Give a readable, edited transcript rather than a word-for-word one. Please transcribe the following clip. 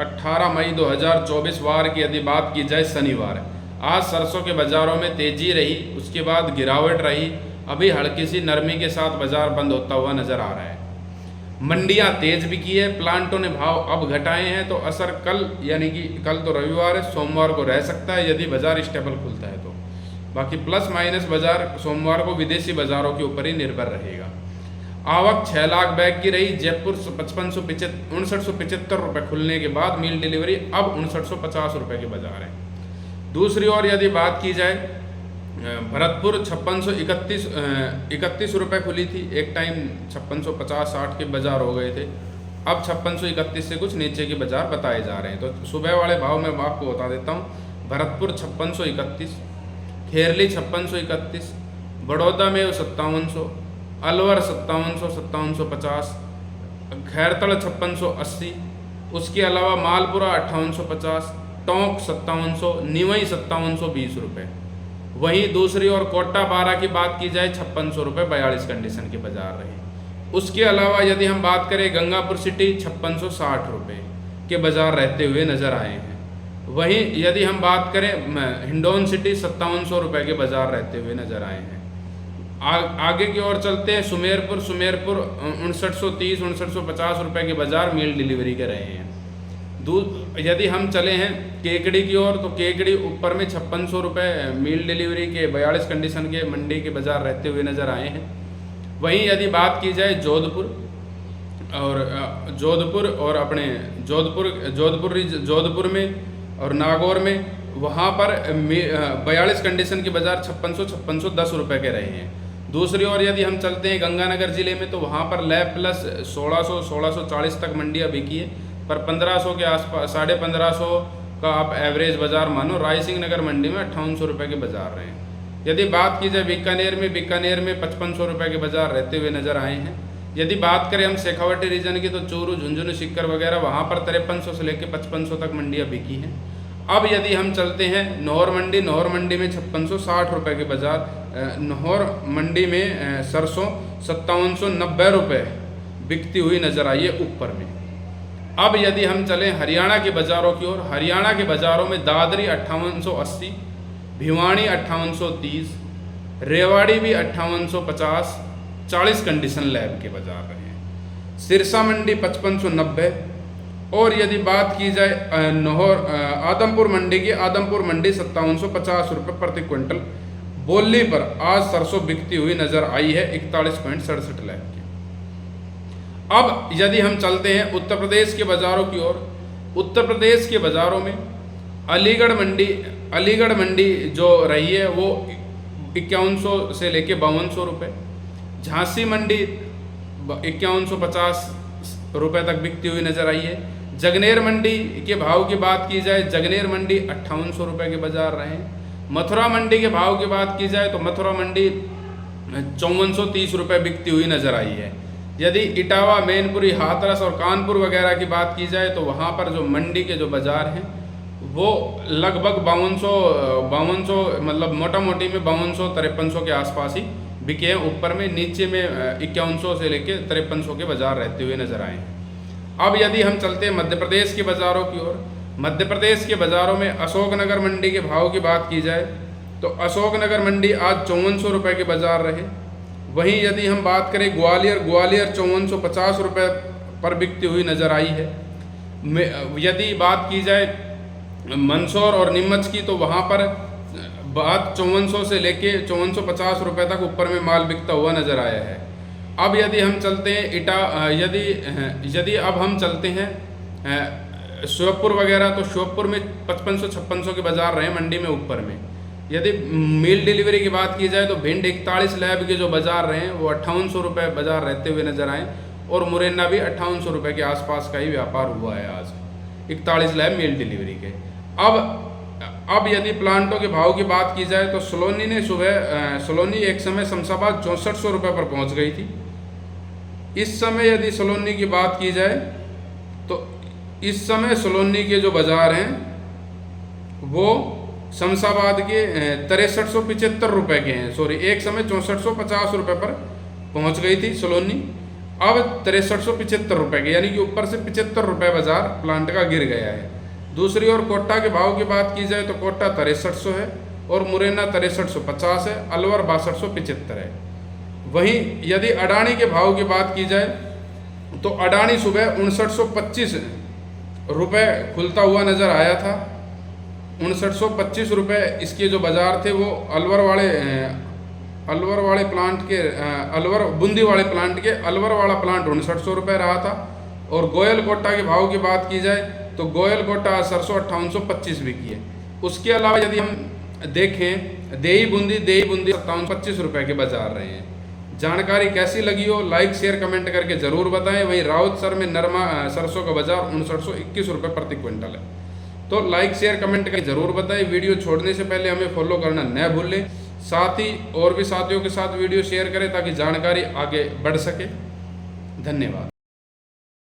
18 मई 2024 वार की यदि बात की जाए शनिवार, आज सरसों के बाज़ारों में तेज़ी रही, उसके बाद गिरावट रही, अभी हल्की सी नरमी के साथ बाज़ार बंद होता हुआ नज़र आ रहा है। मंडियां तेज़ भी की है, प्लांटों ने भाव अब घटाए हैं, तो असर कल यानी कि कल तो रविवार है, सोमवार को रह सकता है यदि बाज़ार स्टेबल खुलता है तो। बाकी प्लस माइनस बाज़ार सोमवार को विदेशी बाज़ारों के ऊपर ही निर्भर रहेगा। आवक 6 लाख बैग की रही। जयपुर 5975 रुपये खुलने के बाद मील डिलीवरी अब 5950 रुपये के बाजार है। दूसरी ओर यदि बात की जाए, भरतपुर 5631 रुपये खुली थी, एक टाइम 5650-60 के बाजार हो गए थे, अब 5631 से कुछ नीचे के बाजार बताए जा रहे हैं। तो सुबह वाले भाव मैं आपको बता देता हूँ। भरतपुर 5631, खेरली 5631, बड़ौदा में 5700, अलवर 5750, खैरतड़ 5680, उसके अलावा मालपुरा 5850, टोंक 5700, निवई 5720 रुपये। वहीं दूसरी ओर कोटा 12 की बात की जाए 5600 रुपये 42 कंडीशन के बाजार रहे। उसके अलावा यदि हम बात करें, गंगापुर सिटी 5660 रुपये के बाजार रहते हुए नज़र आए हैं। वहीं यदि हम बात करें, हिंडौन सिटी 5700 रुपये के बाजार रहते हुए नज़र आए हैं। आगे की ओर चलते हैं, सुमेरपुर 5930 5950 रुपये के बाजार मील डिलीवरी के रहे हैं। यदि हम चले हैं केकड़ी की ओर, तो केकड़ी ऊपर में 5600 रुपये मील डिलीवरी के 42 कंडीशन के मंडी के बाजार रहते हुए नज़र आए हैं। वहीं यदि बात की जाए जोधपुर और अपने जोधपुर में और नागौर में, वहाँ पर 42 कंडीशन के बाजार 5610 रुपये के रहे हैं। दूसरी ओर यदि हम चलते हैं गंगानगर ज़िले में, तो वहाँ पर लैब प्लस 1640 तक मंडियाँ बिकी है, पर 1500 के आसपास 1550 का आप एवरेज बाज़ार मानो। रायसिंह नगर मंडी में 5800 रुपये के बाज़ार रहे हैं। यदि बात की जाए बीकानेर में 5500 रुपये के बाज़ार रहते हुए नज़र आए हैं। यदि बात करें हम शेखावटी रीजन की, तो चूरू, झुंझुनू, सीकर वगैरह, वहाँ पर 5300 से लेकर 5500 तक मंडियाँ बिकी हैं। अब यदि हम चलते हैं नौहर मंडी में 5660 रुपये के बाज़ार, नौहर मंडी में सरसों 5790 रुपये बिकती हुई नज़र आई है ऊपर में। अब यदि हम चलें हरियाणा के बाज़ारों की ओर, हरियाणा के बाज़ारों में दादरी 5880, भिवानी 5830, रेवाड़ी भी 5850, 40 कंडीशन लैब के बाज़ार रहे हैं। सिरसा मंडी 5590। और यदि बात की जाए आदमपुर मंडी की, आदमपुर मंडी 5750 रुपये प्रति क्विंटल बोली पर आज सरसों बिकती हुई नज़र आई है 41.67 लाख की। अब यदि हम चलते हैं उत्तर प्रदेश के बाज़ारों की ओर, उत्तर प्रदेश के बाज़ारों में अलीगढ़ मंडी जो रही है वो 5100 से लेके 5200 रुपये, झांसी मंडी 5150 रुपये तक बिकती हुई नज़र आई है। जगनेर मंडी के भाव की बात की जाए, जगनेर मंडी 5800 रुपये के बाज़ार रहे हैं। मथुरा मंडी के भाव की बात की जाए, तो मथुरा मंडी 5430 रुपये बिकती हुई नज़र आई है। यदि इटावा, मैनपुरी, हाथरस और कानपुर वगैरह की बात की जाए, तो वहाँ पर जो मंडी के जो बाज़ार हैं वो लगभग 5200 मतलब मोटा मोटी में 5200-5300 के आसपास ही बिके हैं। ऊपर में, नीचे में 5100 से लेके 5300 के बाज़ार रहते हुए नज़र आए हैं। अब यदि हम चलते हैं मध्य प्रदेश के बाज़ारों की ओर, मध्य प्रदेश के बाज़ारों में अशोकनगर मंडी के भाव की बात की जाए, तो अशोकनगर मंडी आज 5400 रुपये के बाज़ार रहे। वहीं यदि हम बात करें ग्वालियर 5450 रुपये पर बिकती हुई नज़र आई है। यदि बात की जाए मंदसौर और नीमच की, तो वहाँ पर बात 5400 से लेके 5450 रुपये तक ऊपर में माल बिकता हुआ नज़र आया है। अब यदि हम चलते हैं यदि अब हम चलते हैं श्योपुर वगैरह, तो श्योपुर में 5500-5600 के बाज़ार रहे मंडी में ऊपर में। यदि मील डिलीवरी की बात की जाए, तो भिंड 41 लैब के जो बाज़ार रहे हैं वो 5800 रुपये बाज़ार रहते हुए नज़र आए, और मुरैना भी 5800 रुपये के आसपास का ही व्यापार हुआ है आज 41 लैब मील डिलीवरी के। अब यदि प्लांटों के भाव की बात की जाए, तो सलोनी एक समय शमशाबाद 6400 रुपये पर पहुंच गई थी। इस समय यदि सलोनी की बात की जाए, तो इस समय सलोनी के जो बाज़ार हैं वो शमशाबाद के 6375 रुपये के हैं। एक समय 6450 रुपये पर पहुंच गई थी सलोनी, अब 6375 रुपये के, यानी कि ऊपर से 75 रुपये बाजार प्लांट का गिर गया है। दूसरी ओर कोटा के भाव की बात की जाए तो कोटा 6300 है और मुरैना 6350 है, अलवर 6275 है। वहीं यदि अडानी के भाव की बात की जाए तो अडानी सुबह 5925 रुपये खुलता हुआ नज़र आया था। 5925 रुपये इसके जो बाज़ार थे वो अलवर वाले प्लांट के अलवर बूंदी वाले प्लांट के अलवर वाला प्लांट 5900 रुपये रहा था। और गोयल कोटा के भाव की बात की जाए तो गोयल कोटा 5825 बिकी है। उसके अलावा यदि हम देखें देही बूंदी 5725 रुपये के बाजार रहे हैं। जानकारी कैसी लगी हो लाइक शेयर कमेंट करके ज़रूर बताएं। वहीं राउतसर में नरमा सरसों का बाजार 5921 रुपये प्रति क्विंटल है। तो लाइक शेयर कमेंट करके ज़रूर बताएं। वीडियो छोड़ने से पहले हमें फॉलो करना न भूलें। साथ ही और भी साथियों के साथ वीडियो शेयर करें ताकि जानकारी आगे बढ़ सके। धन्यवाद।